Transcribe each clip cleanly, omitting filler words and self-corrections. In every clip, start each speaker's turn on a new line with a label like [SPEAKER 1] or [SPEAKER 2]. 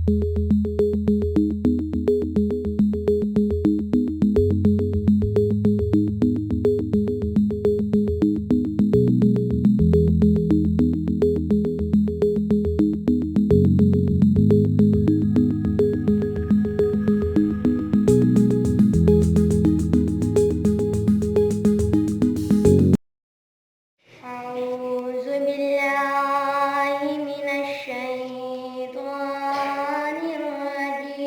[SPEAKER 1] أعوذ بالله من الشيطان الرجيم.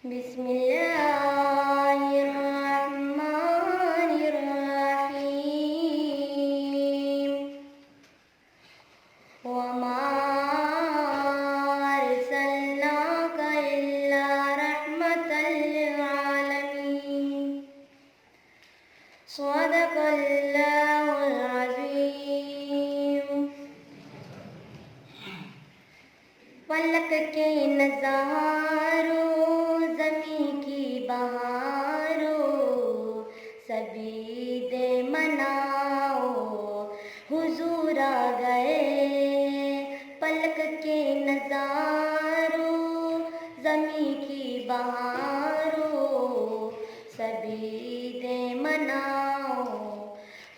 [SPEAKER 1] بسم الله الرحمن الرحيم. وما أرسلناك إلا رحمة للعالمين. صدق اللہ العظیم. فلک کے نظاروں زمیں کی بہاروں سبھی دے مناؤ حضور آ گئے. پلک کے نظاروں زمیں کی بہاروں سبھی دے مناؤ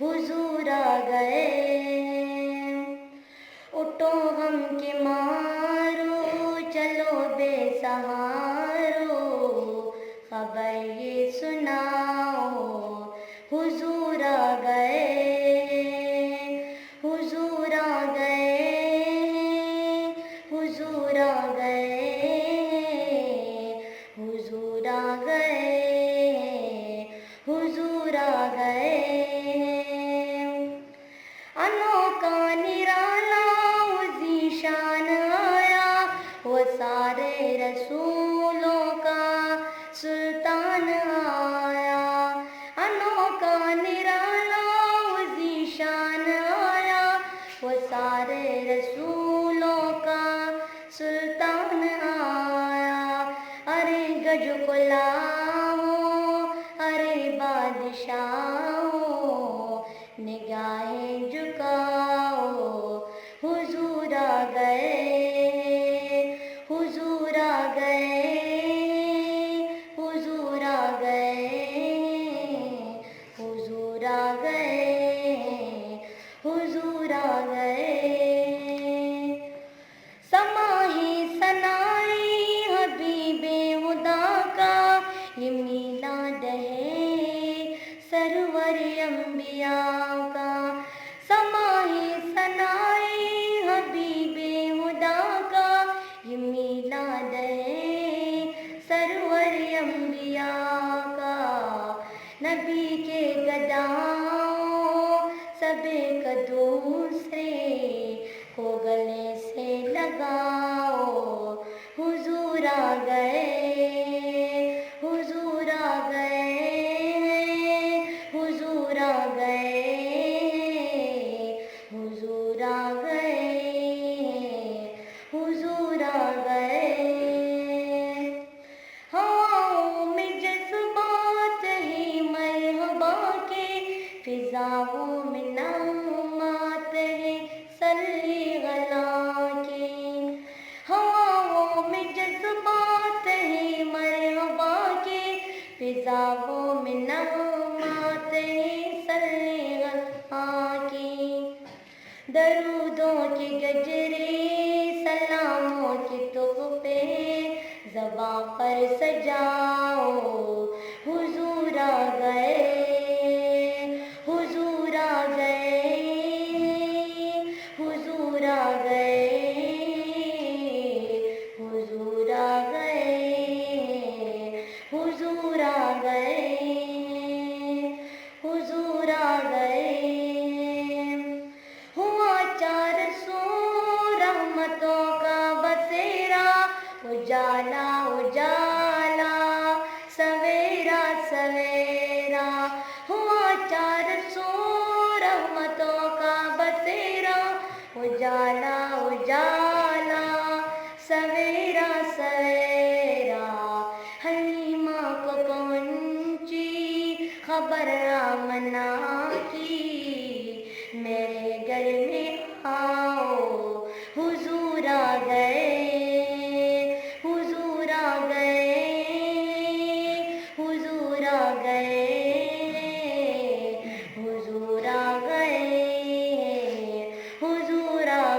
[SPEAKER 1] حضور آ گئے. اٹھو غم کے مارو چلو بے سہارو خبر یہ سناؤ حضور آ گئے. حضور آ گئے. حضور آ گئے. حضور آ گئے. حضور آ گئے. انوکھا نرالا ذیشان آیا وہ سارے رسولوں کا سلطان آیا. انوکھا نرالا ذیشان آیا وہ سارے رسولوں کا سلطان آیا. ارے گج غلامو ارے بادشاہو نگاہیں جھکاؤ حضور آ گئے. حضور آ گئے. حضور آ گئے. حضور آ گئے. حضور آ گئے. سماہی سنائی حبیب خدا کا یہ میلاد ہے سرور انبیاء کا. سماہی سنائی حبیب خدا کا یہ میلاد ہے سرور انبیاء کا. نبی کے گداؤں سب ایک دوسرے کو گلے سے لگاؤ حضور آ گئے. حضور آ گئے. حضور آ گئے. حضور آ گئے. حضور آ گئے. ہواؤں میں جذبات ہی مرحبا کے فضاؤں میں نغمات ہیں صلی غلا کے. ہواؤں میں جذبات ہیں مرحبا کے فضاؤں میں نغمات ہیں صلی غلا کے. درودوں کے گجرے سلاموں کے تحفے زباں پر سجاؤ حضور آ گئے. حضور آ گئے. حضور آ گئے. حضور آ گئے. حضور آ گئے. حضور آ گئے. ہوا چار سو رحمتوں کا بسیرا اجالا اجالا سویرا سویرا. ہوا چار سو رحمتوں کا بسیرا اجالا اجالا سویرا سویرا. حلیمہ کو پہنچی خبر آمنہ کی میرے گھر میں آؤ